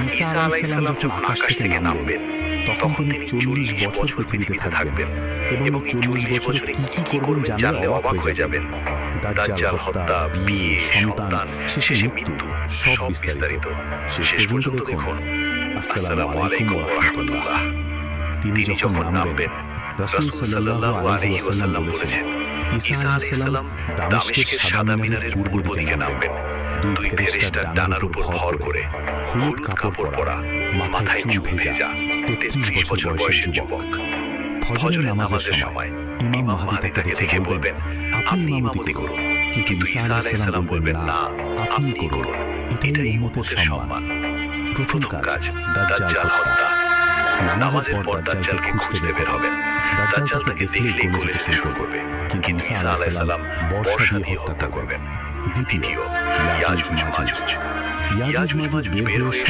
ঈসা আলাইহিসসালাম যখন আকাশ থেকে নামবেন তখন তিনি 40 বছর পৃথিবীতে থাকবেন এবং এই 40 বছরে কি কি করবেন জানলে অবাক হয়ে যাবেন। দাজ্জাল হত্যা, বিয়ে, সন্তান, শেষে মৃত্যু, সব বিস্তারিত শেষ পর্যন্ত দেখুন। আসসালামু আলাইকুম ওয়া রাহমাতুল্লাহ। তিনি যখন নামবেন, রাসূল সাল্লাল্লাহু আলাইহি ওয়াসাল্লাম বলেছেন, ঈসা আলাইহিস সালাম দামেস্কের সাদা মিনারের পূর্ব দিকে নামবেন। দুই ফেরেশতা ডানার উপর ভর করে, হলুদ কাপড় পরা, মাথায় চুল ভেজা 33 বছর বয়সের যুবক। ফজরের নামাজের সময় ইমাম মাহদী তাকে দেখে বলবেন, আপনি ইমামতি করুন। কিন্তু ঈসা আলাইহিস সালাম বলবেন, না, আপনি করুন, এটাই উম্মতের সম্মান। প্রথম কাজ দাজ্জাল হত্যা। নামাজের পর দাজ্জালকে খুঁজতে বের হবেন। দাজ্জাল তাকে দেখলেই গলে যেতে শুরু করবে, কিন্তু ঈসা আলাইহিস সালাম বর্ষা দিয়ে হত্যা করবেন। দ্বিতীয়, ইয়াজুজ মাজুজ। ইয়াজুজ মাজুজ বের হয়ে সব